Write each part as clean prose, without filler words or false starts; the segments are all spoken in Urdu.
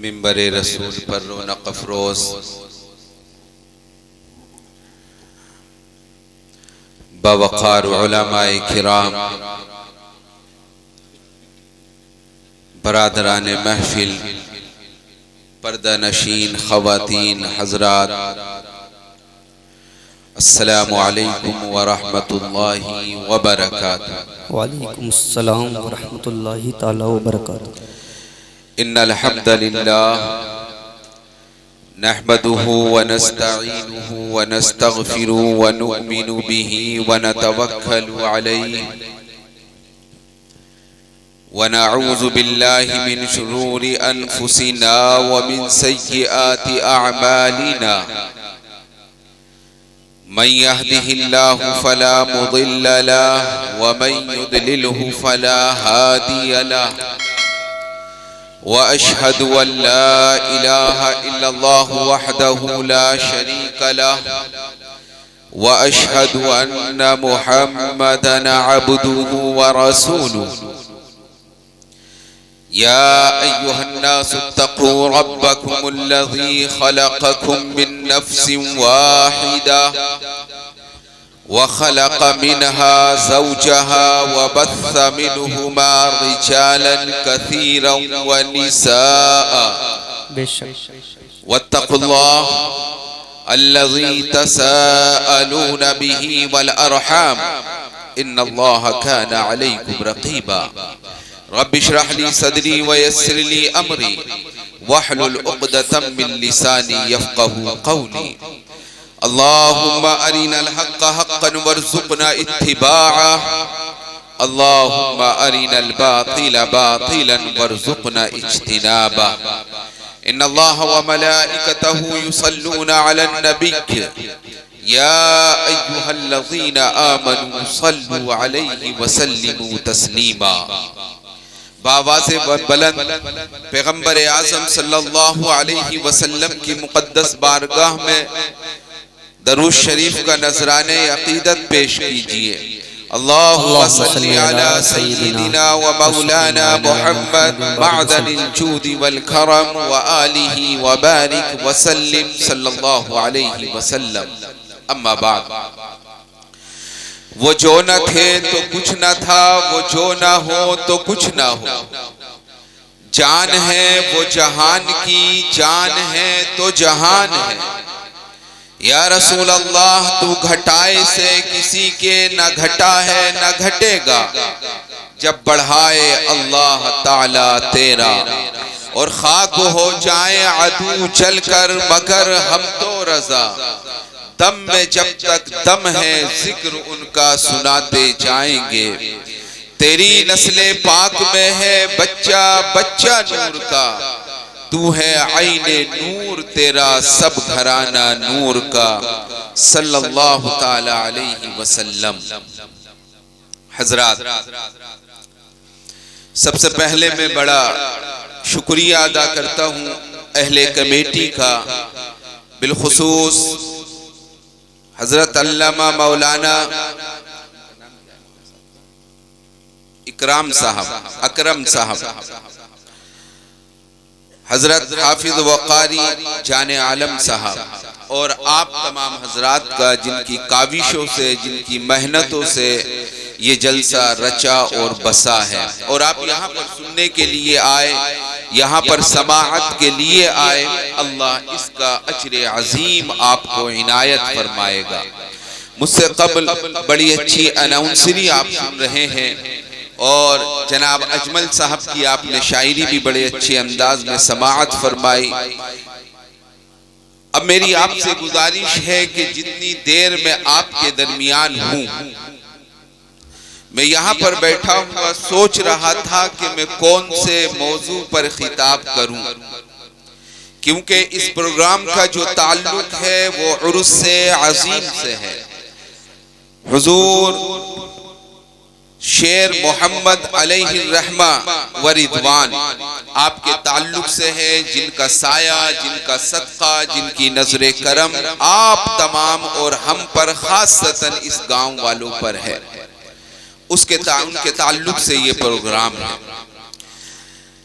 منبر رسول پر رونق افروز باوقار علماء کرام، برادران محفل، پردہ نشین خواتین حضرات، السلام علیکم ورحمۃ اللہ وبرکاتہ۔ وعلیکم السلام ورحمۃ اللہ تعالی وبرکاتہ۔ ان الحمد للہ نحمده ونستعینه ونستغفره ونؤمن به ونتوکل علیہ ونعوذ باللہ من شرور انفسنا ومن سیئات اعمالنا، من يهده الله فلا مضل له ومن يضلله فلا هادي له، وأشهد أن لا إله إلا الله وحده لا شريك له، وأشهد أن محمدًا عبده ورسوله۔ يا أيها الناس اتقوا ربكم الذي خلقكم من نفس واحدة وخلق منها زوجها وبث منهما رجالا كثيرا ونساء، واتقوا الله الذي تساءلون به والأرحام إن الله كان عليكم رقيبا۔ رب اشرح لي صدري ويسر لي أمري واحلل عقدة من لساني يفقهوا قولي۔ اللهم أرنا الحق حقا وارزقنا اتباعه، اللهم أرنا الباطل باطلا وارزقنا اجتنابه۔ إن الله وملائكته يصلون على النبي يا أيها الذين آمنوا صلوا عليه وسلموا تسليما۔ بآواز بلند پیغمبر اعظم صلی اللہ علیہ وسلم کی مقدس بارگاہ میں درود شریف کا نذرانِ عقیدت پیش کیجئے۔ اللہم صلی علی سیدنا و مولانا محمد معدن الجود والکرم وآلہ وبارک وسلم صلی اللہ علیہ وسلم۔ اما بعد، وہ جو نہ تھے تو کچھ نہ تھا، وہ جو نہ ہو تو کچھ نہ ہو، جان ہے وہ جہان کی، جان ہے تو جہان ہے۔ یا رسول اللہ تو گھٹائے سے کسی کے نہ گھٹا ہے نہ گھٹے گا، جب بڑھائے اللہ تعالی تیرا، اور خاک ہو جائیں عدو چل کر مگر ہم تو رضا، دم میں جب تک دم ہے ذکر ان کا سناتے جائیں گے۔ تیری نسل پاک میں ہے بچہ بچہ نور کا، تو ہے عین نور تیرا سب گھرانہ نور کا، صلی اللہ تعالی علیہ وسلم۔ حضرات، سب سے پہلے میں بڑا شکریہ ادا کرتا ہوں اہل کمیٹی کا، بالخصوص حضرت علامہ مولانا اکرم صاحب، حضرت حافظ وقاری جان عالم صاحب، اور آپ تمام حضرات کا جن کی کاوشوں سے، جن کی محنتوں سے یہ جلسہ رچا اور بسا ہے، اور آپ یہاں پر سننے کے لیے آئے، یہاں پر سماعت کے لیے آئے، اللہ اس کا اجر عظیم آپ کو عنایت فرمائے گا۔ مجھ سے قبل بڑی اچھی اناؤنسری آپ سن رہے ہیں، اور جناب اجمل صاحب کی آپ نے شاعری بھی بڑے اچھے انداز میں سماعت فرمائی۔ اب میری آپ سے گزارش ہے کہ جتنی دیر میں آپ کے درمیان ہوں، میں یہاں پر بیٹھا ہوا سوچ رہا تھا کہ میں کون سے موضوع پر خطاب کروں، کیونکہ اس پروگرام کا جو تعلق ہے وہ عرس عظیم سے ہے۔ حضور شیر محمد علیہ الرحمہ و رضوان آپ کے تعلق سے ہے، جن کا سایہ، جن کا صدقہ، جن کی نظر کرم آپ تمام اور ہم پر خاصتاً اس گاؤں والوں پر ہے، ان کے تعلق سے یہ پروگرام ہے۔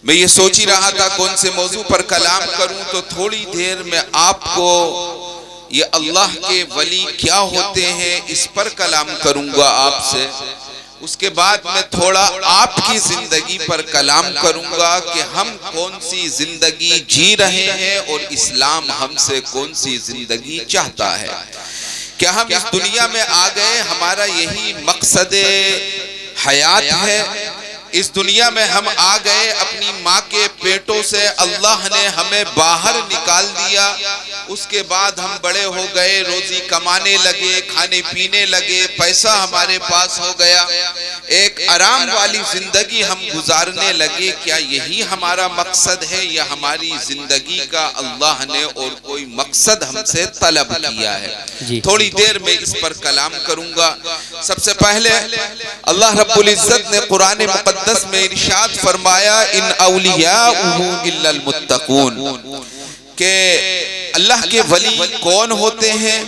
میں یہ سوچ ہی رہا تھا کون سے موضوع پر کلام کروں، تو تھوڑی دیر میں آپ کو یہ اللہ کے ولی کیا ہوتے ہیں اس پر کلام کروں گا آپ سے. اس کے بعد میں تھوڑا آپ کی زندگی پر کلام کروں گا کہ ہم کون سی زندگی جی رہے ہیں اور اسلام ہم سے کون سی زندگی چاہتا ہے. کیا ہم اس دنیا میں آ گئے ہمارا یہی مقصد حیات ہے؟ اس دنیا میں ہم آ گئے اپنی ماں کے پیٹوں سے، اللہ نے ہمیں باہر نکال دیا، اس کے بعد ہم بڑے ہو گئے، روزی کمانے لگے، کھانے پینے لگے، پیسہ ہمارے پاس ہو گیا، ایک آرام والی زندگی ہم گزارنے لگے. کیا یہی ہمارا مقصد ہے یا ہماری زندگی کا اللہ نے اور کوئی مقصد ہم سے طلب کیا ہے؟ تھوڑی دیر میں اس پر کلام کروں گا. سب سے پہلے اللہ رب العزت نے قرآن مقدس میں ارشاد فرمایا ان اولیاءہ الا المتقون، کہ اللہ کے ولی کون ہوتے ہیں؟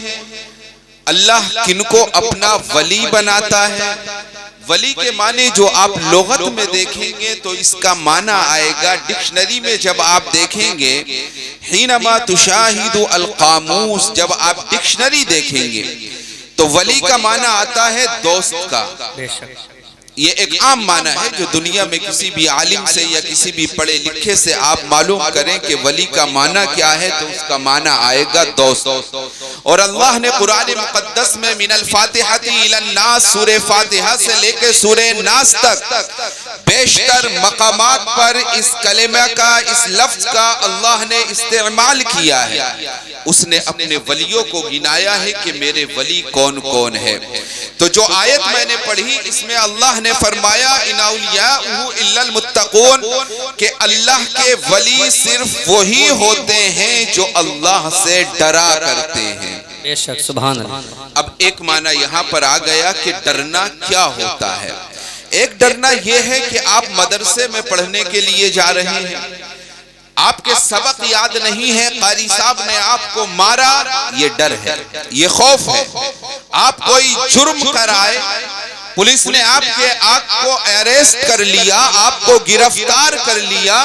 اللہ کن کو اپنا ولی بناتا ہے؟ ولی کے معنی جو آپ لغت میں دیکھیں گے تو اس کا معنی آئے گا، ڈکشنری میں جب آپ دیکھیں گے، حینما تشاہد القاموس، جب آپ ڈکشنری دیکھیں گے تو ولی کا معنی آتا ہے دوست کا. یہ ایک عام معنی ہے جو دنیا میں کسی بھی عالم سے یا کسی بھی پڑھے لکھے سے آپ معلوم کریں کہ ولی کا معنی کیا ہے تو اس کا معنی آئے گا دوست. اور اللہ نے قرآن مقدس میں من الفاتحہ الی الناس، سورہ فاتحہ سے لے کے سورہ ناس تک بیشتر مقامات پر اس کلمہ کا، اس لفظ کا اللہ نے استعمال کیا ہے. اس نے اپنے ولیوں کو گنایا ہے کہ میرے ولی کون کون ہے. تو جو آیت میں نے پڑھی اس میں اللہ نے فرمایا ان اولیاءہ الا المتقون، کہ اللہ کے ولی صرف وہی ہوتے ہیں جو اللہ سے ڈرا کرتے ہیں. بے شک، سبحان اللہ. اب ایک معنی یہاں پر آ گیا کہ ڈرنا کیا ہوتا ہے. ایک ڈرنا یہ ہے کہ آپ مدرسے میں پڑھنے کے لیے جا رہے ہیں، آپ کے سبق یاد نہیں ہے، قاری صاحب نے آپ کو مارا، یہ ڈر ہے، یہ خوف ہے. آپ کوئی جرم کرائے، پولیس نے آپ کو اریسٹ کر لیا، آپ کو گرفتار کر لیا،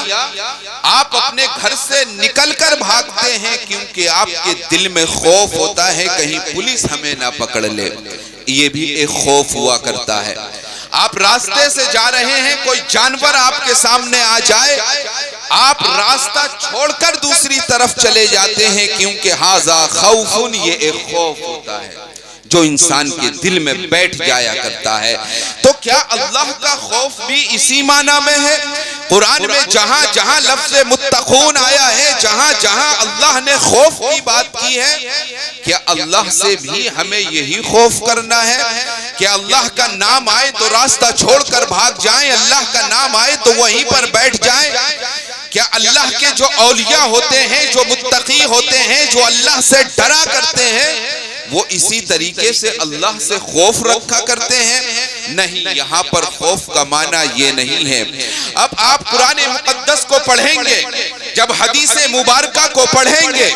آپ اپنے گھر سے نکل کر بھاگتے ہیں کیونکہ آپ کے دل میں خوف ہوتا ہے کہیں پولیس ہمیں نہ پکڑ لے. یہ بھی ایک خوف ہوا کرتا ہے. آپ راستے سے جا رہے ہیں، کوئی جانور آپ کے سامنے آ جائے، آپ راستہ چھوڑ کر دوسری طرف چلے جاتے ہیں کیونکہ ھذا خوف، یہ ایک خوف ہوتا ہے جو انسان کے دل میں بیٹھ جایا کرتا ہے. تو کیا اللہ کا خوف بھی اسی معنی میں ہے؟ قرآن میں جہاں جہاں لفظ متقون آیا ہے، جہاں جہاں اللہ نے خوف کی بات کی ہے، کیا اللہ سے بھی ہمیں یہی خوف کرنا ہے کہ اللہ کا نام آئے تو راستہ چھوڑ کر بھاگ جائیں، اللہ کا نام آئے تو وہیں پر بیٹھ جائیں؟ کیا اللہ کے جو اولیاء ہوتے ہیں، جو متقی ہوتے ہیں، جو اللہ سے ڈرا کرتے ہیں، وہ اسی طریقے سے اللہ سے خوف رکھا کرتے ہیں؟ نہیں، یہاں پر خوف کا معنی یہ نہیں ہے. اب آپ قرآن مقدس کو پڑھیں گے، جب حدیث مبارکہ کو پڑھیں گے،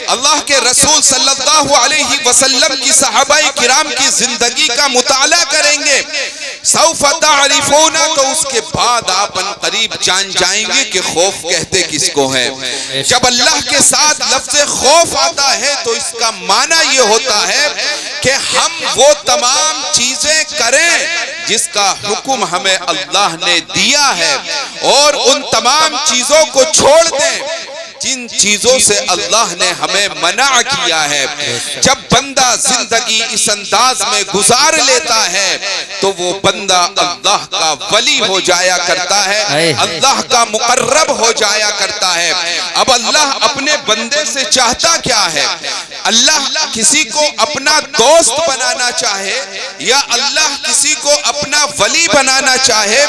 اللہ کے رسول صلی اللہ علیہ وسلم کی صحابہ کرام کی زندگی کا مطالعہ کریں گے، سوف تعرفون، تو اس کے بعد آپ ان قریب جان جائیں گے کہ خوف کہتے کس کو ہے. جب اللہ کے ساتھ لفظ خوف آتا ہے تو اس کا معنی یہ ہوتا ہے کہ ہم وہ تمام چیزیں کریں جس کا حکم ہمیں اللہ نے دیا ہے، اور ان تمام چیزوں کو چھوڑ دیں جن چیزوں سے اللہ نے ہمیں منع کیا ہے. جب بندہ زندگی اس انداز میں گزار لیتا ہے تو وہ بندہ اللہ کا ولی ہو جایا کرتا ہے، اللہ کا مقرب ہو جایا کرتا ہے. اب اللہ اپنے بندے سے چاہتا کیا ہے؟ اللہ کسی کو اپنا دوست بنانا چاہے یا اللہ کسی کو اپنا ولی بنانا چاہے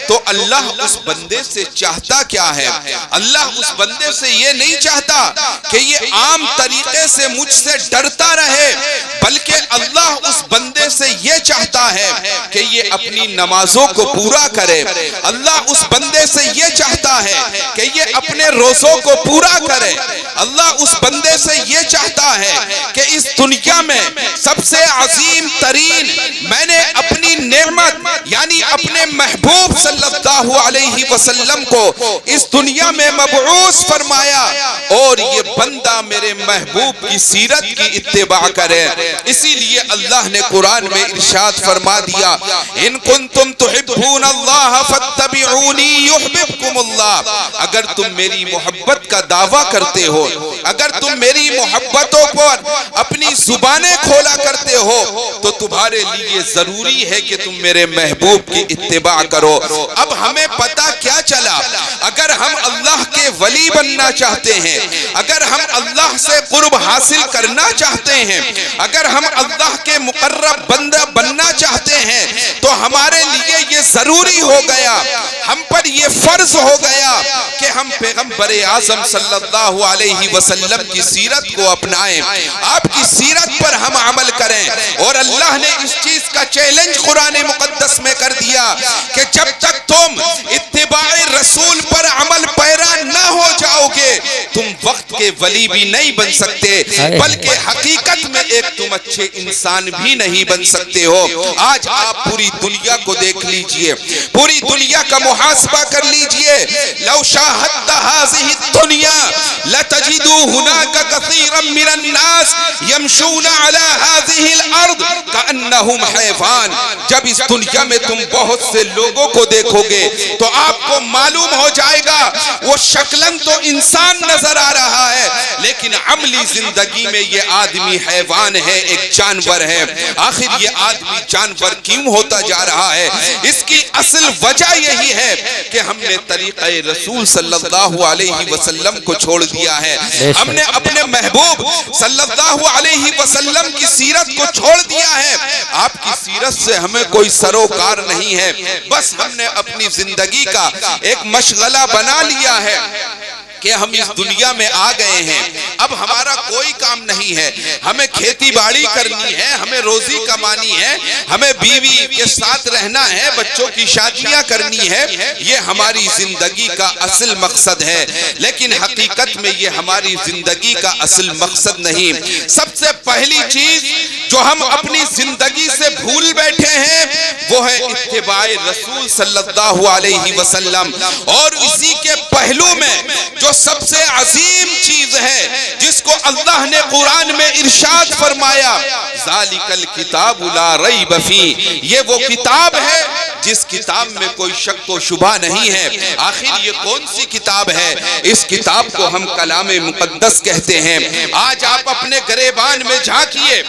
تو اللہ اس بندے سے چاہتا کیا ہے؟ اللہ اس بندے سے یہ نہیں چاہتا کہ یہ عام طریقے سے مجھ سے ڈرتا رہے، بلکہ اللہ اس بندے سے یہ چاہتا ہے کہ یہ اپنی نمازوں کو پورا کرے. اللہ اس بندے سے یہ چاہتا ہے کہ یہ اپنے روزوں کو پورا کرے. اللہ اس بندے سے یہ چاہتا ہے کہ اس دنیا میں سب سے عظیم ترین میں نے اپنی نعمت یعنی اپنے محبوب صلی اللہ علیہ وسلم کو اس دنیا میں مبعوث فرمایا، اور یہ بندہ میرے محبوب کی سیرت کی اتباع کرے۔ اسی لیے اللہ نے قرآن میں ارشاد فرما دیا، ان کنتم تحبون اللہ فاتبعونی یحببکم اللہ۔ اگر تم میری محبت کا دعویٰ کرتے ہو، اگر تم میری محبتوں پر اپنی زبانیں کھولا کرتے ہو، تو تمہارے لیے ضروری ہے کہ تم میرے محبوب کی اتباع کرو۔ اب ہمیں پتہ کیا چلا، اگر ہم اللہ کے ولی بننا چاہتے ہیں، اگر ہم اللہ سے قرب حاصل کرنا چاہتے ہیں، اگر ہم اللہ کے مقرب بندہ بننا چاہتے ہیں، تو ہمارے لیے یہ ضروری ہو گیا، ہم پر یہ فرض ہو گیا کہ ہم پیغمبر اعظم صلی اللہ علیہ وسلم کی سیرت کو اپنائیں، آپ کی سیرت پر ہم عمل کریں۔ اور اللہ نے اس چیز کا چیلنج قرآن مقدس میں کر دیا کہ جب تک تم اتباع رسول پر عمل پیرا نہ ہو جاؤ گے، تم وقت کے ولی بھی نہیں بن سکتے، بلکہ حقیقت میں ایک تم اچھے انسان بھی نہیں بن سکتے ہو۔ آج آپ پوری دنیا کو دیکھ لیجئے، پوری دنیا کا محاسبہ کر لیجئے، لو شاہدت هذه الدنيا لتجد هناك كثيرا من الناس يمشون على هذه الارض كأنهم حيوان۔ جب اس دنیا میں تم بہت سے لوگوں کو دیکھو گے تو آپ کو معلوم ہو جائے گا وہ شکلاً تو انسان نظر آ رہا ہے، لیکن عملی زندگی میں یہ آدمی حیوان ہے، ایک جانور ہے۔ آخر یہ آدمی جانور کیوں ہوتا جا رہا ہے؟ اس کی اصل وجہ یہی ہے کہ ہم نے طریقہ رسول صلی اللہ علیہ وسلم کو چھوڑ دیا ہے، ہم نے اپنے محبوب صلی اللہ علیہ وسلم کی سیرت کو چھوڑ دیا ہے۔ آپ کی سیرت سے ہمیں کوئی سروکار نہیں ہے، بس ہم نے اپنی زندگی کا ایک مشغلہ بنا لیا ہے کہ ہم اس دنیا میں آ گئے ہیں، اب ہمارا کوئی کام نہیں ہے، ہمیں کھیتی باڑی کرنی ہے، ہمیں روزی کمانی ہے، ہمیں بیوی کے ساتھ رہنا ہے، بچوں کی شادیاں کرنی ہے، یہ ہماری زندگی کا اصل مقصد ہے۔ لیکن حقیقت میں یہ ہماری زندگی کا اصل مقصد نہیں۔ سب سے پہلی چیز جو ہم اپنی زندگی سے بھول بیٹھے ہیں وہ ہے اتباع رسول صلی اللہ علیہ وسلم، اور اسی کے پہلو میں جو سب سے عظیم چیز ہے جس کو اللہ نے قرآن میں ارشاد فرمایا، ذالک الکتاب لا ریب فیہ، یہ وہ کتاب ہے جس کتاب میں کوئی شک و شبہ نہیں ہے۔ آخر یہ کون سی کتاب ہے؟ اس کتاب کو ہم کلام مقدس کہتے ہیں۔ آج آپ اپنے گریبان میں جھانکیے،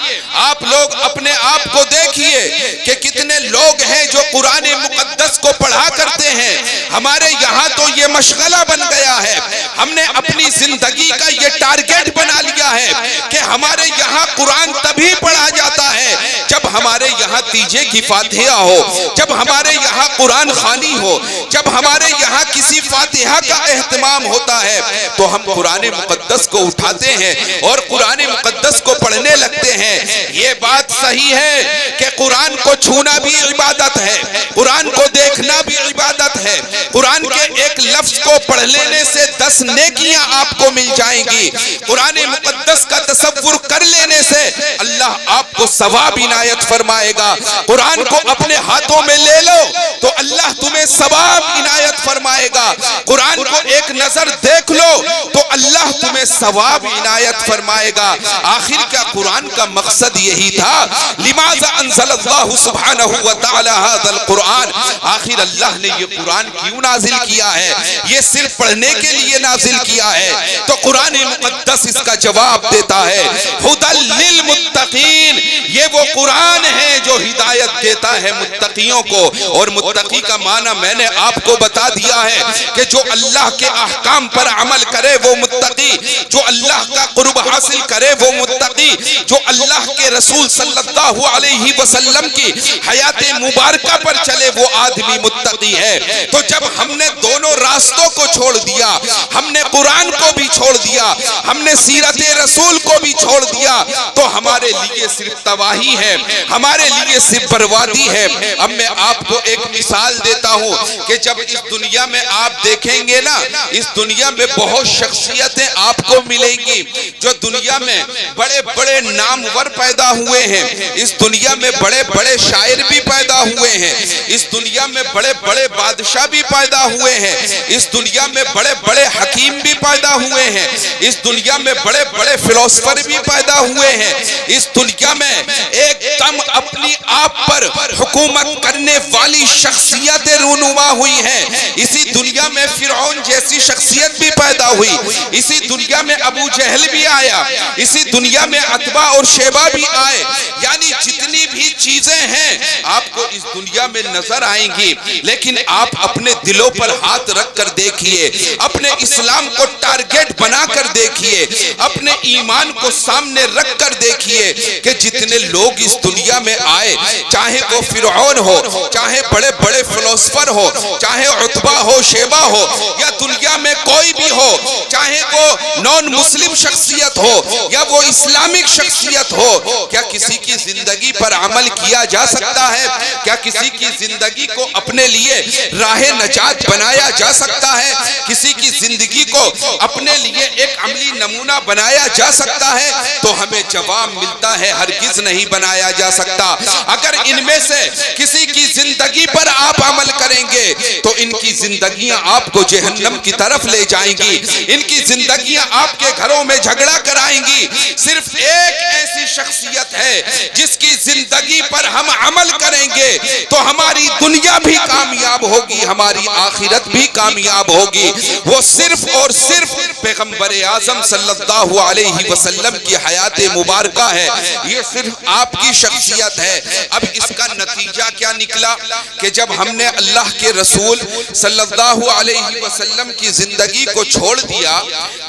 آپ لوگ اپنے آپ کو دیکھیے کہ کتنے لوگ ہیں جو قرآن مقدس کو پڑھا کرتے ہیں۔ ہمارے یہاں تو یہ مشغلہ بن گیا ہے، ہم نے اپنی زندگی کا یہ ٹارگٹ بنا لیا ہے کہ ہمارے یہاں قرآن تبھی پڑھا جاتا ہے جب ہمارے یہاں تیجے کی فاتحہ ہو، جب ہمارے یہاں قرآن خوانی ہو، جب ہمارے یہاں کسی فاتحہ کا اہتمام ہوتا ہے تو ہم قرآن مقدس کو اٹھاتے ہیں اور قرآن مقدس کو پڑھنے لگتے ہیں۔ یہ بات صحیح ہے کہ قرآن کو چھونا بھی عبادت ہے، قرآن کو دیکھنا بھی عبادت ہے، قرآن کے ایک لفظ کو پڑھ لینے سے 10 نیکیاں آپ کو مل جائیں گی، قرآن مقدس کا تصور کر لینے سے اللہ آپ کو ثواب عنایت فرمائے گا، قرآن کو اپنے ہاتھوں میں لے لو تو اللہ تمہیں ثواب عنایت فرمائے گا، قرآن کو ایک نظر دیکھ لو تو اللہ تمہیں ثواب عنایت فرمائے گا۔ آخر کیا قرآن کا مقصد یہی تھا؟ لماذا انزل اللہ سبحانہ وتعالی هذا القرآن، آخر اللہ نے یہ قرآن کیوں نازل کیا ہے؟ یہ صرف پڑھنے کے لیے نازل کیا ہے؟ تو قرآن مقدس اس کا جواب دیتا ہے، ھدی للمتقین، یہ وہ قرآن ہے جو ہدایت دیتا ہے متقیوں کو، اور متقی کا معنی میں نے آپ کو بتا دیا ہے کہ جو اللہ کے احکام پر عمل کرے وہ متقی، جو اللہ کا قرب حاصل کرے وہ متقی، جو اللہ کے رسول صلی اللہ علیہ وسلم کی حیات مبارکہ پر چلے وہ آدمی متقی ہے۔ تو جب ہم نے دونوں راستوں کو چھوڑ دیا، ہم نے قرآن کو بھی چھوڑ دیا، ہم نے سیرت رسول کو بھی چھوڑ دیا، تو ہمارے لیے صرف تباہی ہے، ہمارے لیے صرف بربادی ہے۔ اب میں آپ کو ایک مثال دیتا ہوں کہ جب اس دنیا میں آپ دیکھیں گے نا، اس دنیا میں بہت شخصیتیں آپ کو ملیں گی جو دنیا میں بڑے بڑے نام نامور پیدا ہوئے ہیں، اس دنیا میں بڑے بڑے شاعر بھی پیدا ہوئے ہیں، اس دنیا میں بڑے بڑے بادشاہ بھی پیدا ہوئے ہیں، اس دنیا میں بڑے بڑے حکیم بھی پیدا ہوئے ہیں، اس دنیا میں بڑے بڑے فلسفر بھی پیدا ہوئے ہیں، اس دنیا میں ایک دم اپنی آپ پر حکومت کرنے والی شخصیتیں رونما ہوئی ہیں، اسی دنیا میں فرعون جیسی شخصیت بھی پیدا ہوئی، اسی دنیا میں ابو جہل بھی آیا، اسی دنیا میں عتبہ اور شیبہ بھی آئے، یعنی جتنی بھی چیزیں ہیں آپ کو اس دنیا میں نظر آئیں گی، لیکن آپ اپنے دلوں پر ہاتھ رکھ کر دیکھیے، اپنے اسلام کو ٹارگٹ بنا کر دیکھیے، اپنے ایمان کو سامنے رکھ کر دیکھیے کہ جتنے لوگ اس دنیا میں آئے، چاہے وہ فرعون ہو، چاہے بڑے بڑے فلسفر ہو، چاہے عتبہ ہو، شیبہ ہو، یا دنیا میں کوئی بھی ہو، چاہے وہ نون مسلم شخصیت ہو یا وہ اسلامک شخصیت ہو، کیا کسی کی زندگی پر عمل کیا جا سکتا ہے؟ کیا کسی کی زندگی کو اپنے لیے راہ نجات بنایا جا سکتا ہے؟ کسی کی زندگی کو اپنے لیے ایک عملی نمونہ بنایا جا سکتا ہے؟ تو ہمیں جواب ملتا ہے ہرگز نہیں بنایا جا سکتا۔ اگر ان میں سے کسی کی زندگی پر آپ عمل کریں گے تو ان کی زندگیاں آپ کو جہنم کی طرف لے جائیں گی، ان کی زندگیاں آپ کے گھروں میں جھگڑا کرائیں گی۔ صرف ایک ایسی شخصیت ہے جس کی زندگی پر ہم عمل کریں گے تو ہماری دنیا بھی کامیاب ہوگی، ہماری آخرت بھی کامیاب ہوگی، وہ صرف اور صرف پیغمبر اعظم صلی اللہ علیہ وسلم کی حیات مبارکہ ہے، یہ صرف آپ کی شخصیت ہے۔ اب اس کا نتیجہ کیا نکلا کہ جب ہم نے اللہ کے رسول صلی اللہ علیہ وسلم کی زندگی کو چھوڑ دیا،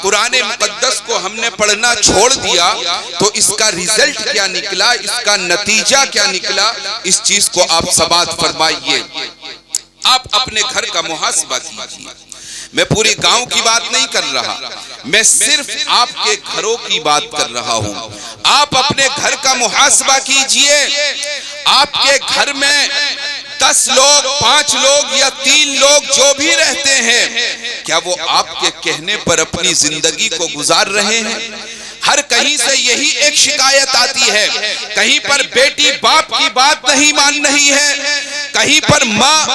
قرآن مقدس کو ہم نے پڑھنا چھوڑ دیا، تو اس کا ریزلٹ کیا نکلا، اس کا نتیجہ کیا نکلا، اس چیز کو آپ سماعت فرمائیے۔ آپ اپنے گھر کا محاسبہ کیجیے، میں پوری گاؤں کی بات نہیں کر رہا، میں صرف آپ کے گھروں کی بات کر رہا ہوں۔ آپ اپنے گھر کا محاسبہ کیجئے، آپ کے گھر میں 10 لوگ، 5 لوگ یا 3 لوگ جو بھی رہتے ہیں، کیا وہ آپ کے کہنے پر اپنی زندگی کو گزار رہے ہیں؟ ہر کہیں سے یہی ایک شکایت آتی ہے، کہیں پر بیٹی باپ کی بات نہیں مان رہی ہے، کہیں پر ماں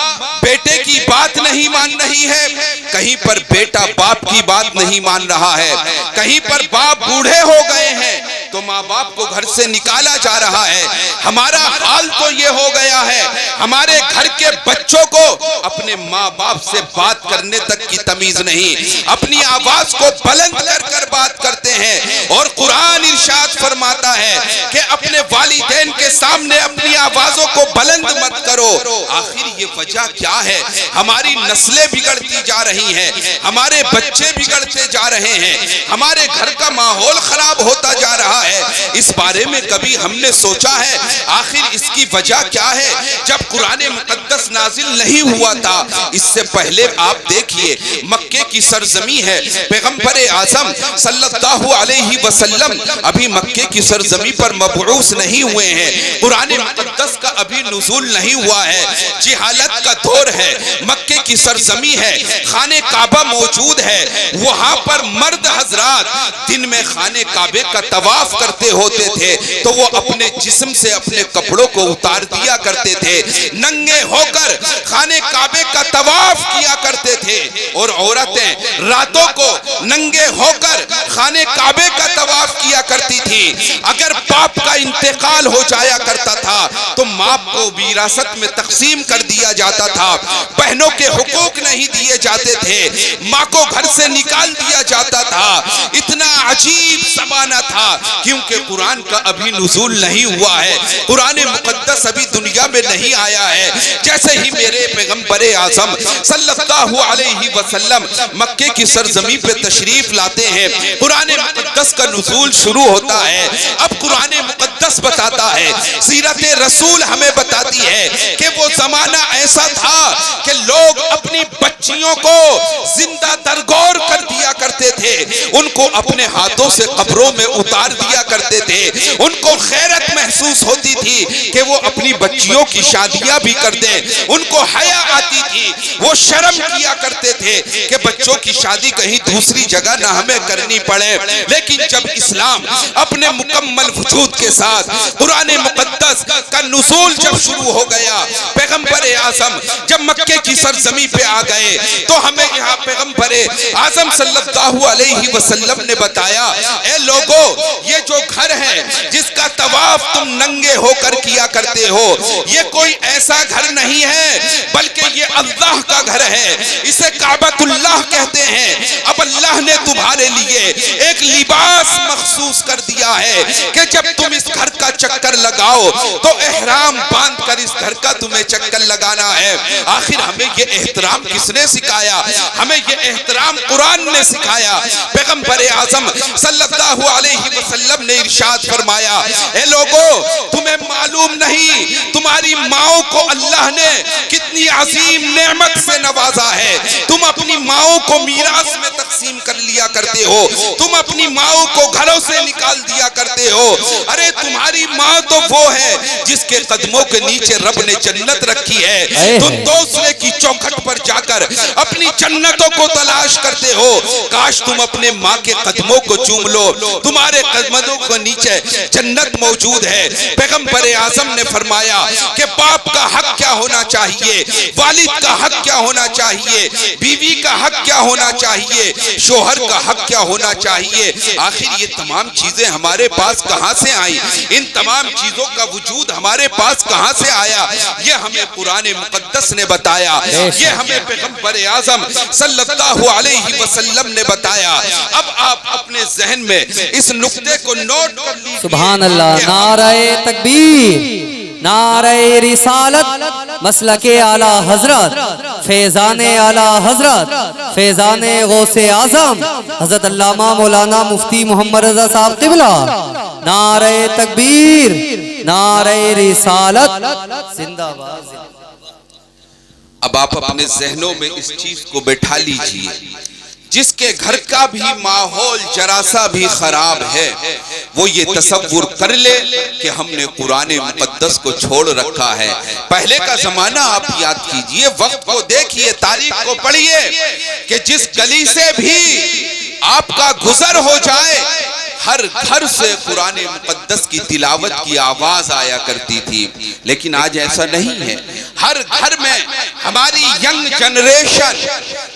بیٹے کی بات نہیں مان رہی ہے، کہیں پر بیٹا باپ کی بات نہیں مان رہا ہے، کہیں پر باپ بوڑھے ہو گئے ہیں تو ماں باپ کو گھر سے نکالا جا رہا ہے۔ ہمارا حال تو یہ ہو گیا ہے، ہمارے گھر کے بچوں کو اپنے ماں باپ سے بات کرنے تک کی تمیز نہیں، اپنی آواز کو بلند کر کر بات کرتے ہیں، اور قرآن ارشاد فرماتا ہے کہ اپنے والدین کے سامنے اپنی آوازوں کو بلند مت کرو۔ آخر یہ وجہ کیا ہے؟ ہماری نسلیں بگڑتی جا رہی ہیں، ہمارے بچے بگڑتے جا رہے ہیں، ہمارے گھر کا ماحول خراب ہوتا جا رہا ہے۔ اس بارے میں کبھی ہم نے سوچا ہے آخر اس کی وجہ کیا ہے؟ جب قرآن مقدس نازل نہیں ہوا تھا، اس سے پہلے آپ دیکھیے مکے کی سرزمین ہے، پیغمبر اعظم صلی اللہ علیہ وسلم ابھی مکے کی سرزمین پر مبعوث نہیں ہوئے ہیں، قرآن مقدس کا ابھی نزول نہیں ہوا ہے، جہالت کا دور ہے، مکے کی سرزمین ہے، خانہ کعبہ موجود ہے، وہاں پر مرد حضرات دن میں خانہ کعبے کا طواف کرتے ہوتے تھے تو وہ اپنے جسم سے اپنے کپڑوں کو اتار دیا کرتے تھے، ننگے ہو کر خانہ کعبے کا طواف کیا کرتے تھے، اور عورتیں راتوں کو ننگے ہو کر خانہ کعبے کا طواف کیا کرتی تھی۔ اگر باپ کا انتقال ہو جایا کرتا تھا تو ماں کو وراثت میں تقسیم کر دیا جاتا تھا، بہنوں کے حقوق نہیں دیے جاتے تھے، ماں کو گھر سے نکال دیا جاتا تھا۔ اتنا عجیب زمانہ تھا کیونکہ قرآن کا ابھی نزول نہیں ہوا ہے، قرآن مقدس ابھی دنیا میں نہیں آیا ہے۔ جیسے ہی میرے پیغمبر اعظم صلی اللہ علیہ وسلم مکے کی سرزمین پہ تشریف لاتے ہیں، قرآن مقدس کا نزول شروع ہوتا ہے۔ اب قرآن مقدس بتاتا ہے، سیرت رسول ہمیں بتاتی ہے کہ وہ زمانہ ایسا تھا کہ لوگ اپنی بچیوں کو زندہ درگور کر دیا کرتے تھے، ان کو اپنے ہاتھوں سے قبروں قبروں میں اتار دیا کرتے تھے. ان کو خیرت محسوس ہوتی تھی کہ وہ اپنی بچیوں کی شادیاں بھی کر دیں. ان کو حیا آتی تھی, وہ شرم کیا کرتے تھے کہ بچوں کی شادی کہیں دوسری جگہ نہ ہمیں کرنی پڑے. لیکن جب اسلام اپنے مکمل وجود کے ساتھ قرآن مقدس کا نزول جب شروع ہو گیا, پیغمبر اعظم جب مکے کی سرزمین پہ آ گئے تو ہمیں یہاں پیغمبر اعظم صلی اللہ علیہ وسلم نے بتایا, اے لوگو, یہ جو گھر ہے جس کا طواف تم ننگے ہو کر کیا کرتے ہو, یہ کوئی ایسا گھر نہیں ہے بلکہ یہ اللہ کا گھر ہے. اسے کعبۃ اللہ کہتے ہیں. اب اللہ نے تمہارے لیے ایک لباس مخصوص کر دیا ہے کہ جب تم اس گھر کا چکر لگاؤ تو احرام باندھ کر اس گھر کا تمہیں چکر لگانا ہے. آخر ہمیں یہ احترام کس نے سکھایا؟ ہمیں یہ احترام قرآن نے سکھایا. پیغمبر اعظم صلی اللہ علیہ وسلم نے ارشاد فرمایا, اے لوگو, تمہیں معلوم نہیں تمہاری ماؤں کو اللہ نے کتنی عظیم نعمت سے نوازا ہے. تم اپنی ماؤں کو میراث میں تقسیم کر لیا کرتے ہو, تم اپنی ماؤں کو گھروں سے نکال دیا کرتے ہو. ارے تمہاری ماں تو وہ ہے جس کے قدموں کے نیچے رب نے جنت رکھی ہے. تم دوسرے کی چوکھٹ پر جا کر اپنی جنتوں کو تلاش کرتے ہو. کاش تم اپنے ماں کے قدموں کو چوم لو, تمہارے قدموں کے نیچے جنت موجود ہے. پیغمبر اعظم نے فرمایا کہ باپ کا حق کیا ہونا چاہیے, والد کا حق کیا ہونا چاہیے, بیوی کا حق کیا ہونا چاہیے, شوہر کا حق کیا ہونا چاہیے. آخر یہ تمام چیزیں ہمارے پاس کہاں سے آئیں؟ ان تمام چیزوں کا وجود ہمارے پاس کہاں سے آیا؟ یہ ہمیں قرآن مقدس نے بتایا, یہ ہمیں پیغمبر اعظم صلی اللہ علیہ وسلم نے بتایا. اب آپ اپنے ذہن میں اس نقطے کو نوٹ کر لیجیے. سبحان اللہ. نعرہ تکبیر, نعرہ رسالت, مسلک اعلی حضرت, فیضان اعلی حضرت, فیضان غوث اعظم حضرت علامہ مولانا مفتی محمد رضا صاحب قبلہ. نعرہ تکبیر, نعرہ رسالت, زندہ باد. اب آپ اپنے ذہنوں میں اس چیز کو بٹھا لیجئے, جس کے گھر کا بھی ماحول ذرا سا بھی خراب ہے وہ یہ تصور کر لے کہ ہم نے قرآن مقدس کو چھوڑ رکھا ہے. پہلے کا زمانہ آپ یاد کیجئے, وقت کو دیکھیے, تاریخ کو پڑھیے کہ جس گلی سے بھی آپ کا گزر ہو جائے ہر گھر سے قرآن مقدس کی تلاوت کی آواز آیا کرتی تھی. لیکن آج ایسا نہیں ہے. ہر گھر میں ہماری ینگ جنریشن,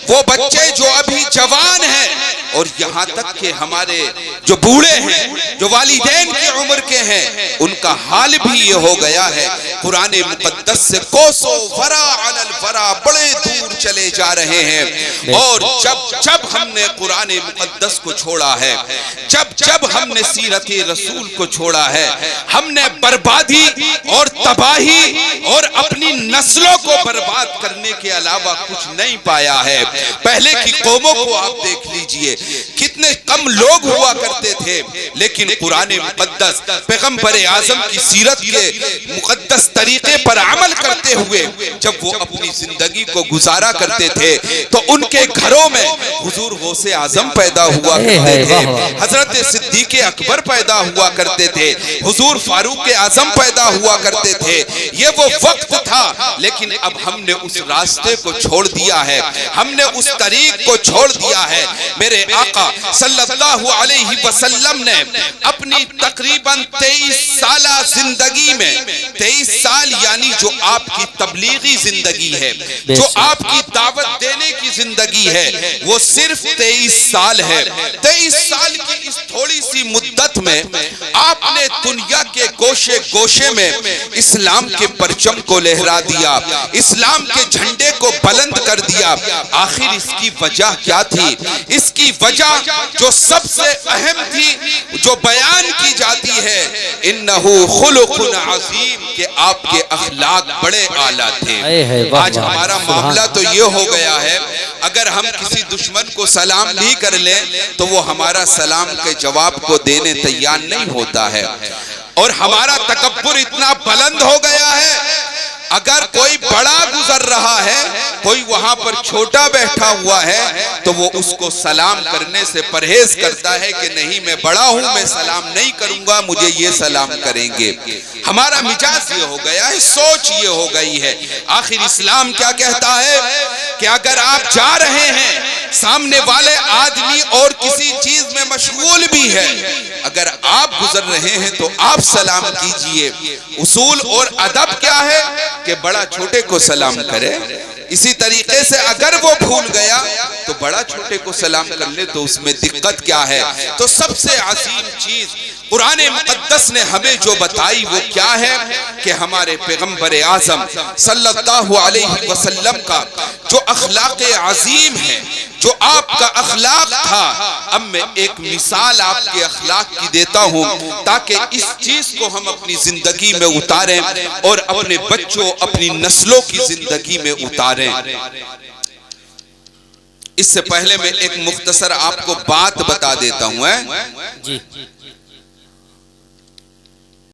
وہ بچے جو ابھی جوان ہیں اور یہاں تک کہ ہمارے جو بوڑھے ہیں, جو والدین کی عمر کے ہیں, ان کا حال بھی یہ ہو گیا ہے قرآن مقدس سے کوسو ورا علی الورا بڑے دور چلے جا رہے ہیں. اور جب ہم نے قرآن مقدس کو چھوڑا ہے, جب ہم نے سیرت رسول کو چھوڑا ہے, ہم نے بربادی اور تباہی اور اپنی نسلوں کو برباد کرنے کے علاوہ کچھ نہیں پایا ہے. پہلے کی قوموں کو آپ دیکھ لیجئے, کتنے کم لوگ ہوا کرتے تھے, لیکن قرآن مقدس پیغمبر اعظم کی سیرت کے مقدس طریقے پر عمل کرتے ہوئے جب وہ اپنی زندگی کو گزارا کرتے تھے تو ان کے گھروں میں حضور غوث اعظم پیدا ہوا کرتے تھے, حضرت صدیق اکبر پیدا ہوا کرتے تھے, حضور فاروق اعظم پیدا ہوا کرتے تھے. یہ وہ وقت تھا, لیکن اب ہم نے اس راستے کو چھوڑ دیا ہے, ہم نے اس طریق کو چھوڑ دیا ہے. میرے آقا صلی اللہ علیہ وسلم نے اپنی تقریباً 23 سالہ زندگی میں, 23 سال یعنی جو آپ کی تبلیغی زندگی ہے, جو آپ کی دعوت دینے کی زندگی ہے, وہ صرف 23 سال ہے. 23 سال کی اس تھوڑی سی مدت میں آپ نے دنیا کے گوشے گوشے میں اسلام کے پرچم کو لہرا دیا, اسلام کے جھنڈے کو بلند کر دیا. آخر اس کی وجہ کیا تھی؟ اس کی وجہ جو سب سے اہم تھی, جو بیان کی جاتی ہے, انہو خلق عظیم, کہ آپ کے اخلاق بڑے اعلیٰ تھے. آج ہمارا معاملہ تو یہ ہو گیا ہے, اگر ہم کسی دشمن کو سلام بھی کر لیں تو وہ ہمارا سلام کے جواب کو دینے تیار نہیں ہوتا ہے. اور ہمارا تکبر اتنا بلند ہو گیا ہے اگر کوئی بڑا گزر رہا ہے، کوئی وہاں پر چھوٹا بیٹھا ہوا ہے، تو وہ اس کو سلام کرنے سے پرہیز کرتا ہے کہ نہیں میں بڑا ہوں، میں سلام نہیں کروں گا، مجھے یہ سلام کریں گے۔ ہمارا مزاج یہ ہو گیا ہے، سوچ یہ ہو گئی ہے۔ آخر اسلام کیا کہتا ہے کہ اگر آپ جا رہے ہیں، سامنے والے آدمی اور کسی چیز میں مشغول بھی ہے، اگر آپ گزر رہے ہیں تو آپ سلام کیجئے۔ اصول اور ادب کیا ہے کہ بڑا چھوٹے کو سلام کرے۔ اسی طریقے سے اگر وہ بھول گیا تو بڑا چھوٹے کو سلام کر لے، تو اس میں دقت کیا ہے؟ تو سب سے عظیم چیز قرآن مقدس نے ہمیں جو بتائی وہ کیا ہے کہ ہمارے پیغمبر اعظم صلی اللہ علیہ وسلم کا جو اخلاق عظیم ہے، جو آپ کا اخلاق تھا۔ اب میں ایک مثال آپ کے اخلاق کی دیتا ہوں تاکہ اس چیز کو ہم اپنی زندگی میں اتاریں اور اپنے بچوں، اپنی نسلوں کی زندگی میں اتاریں۔ اس سے پہلے میں ایک مختصر آپ کو بات بتا دیتا ہوں۔ جی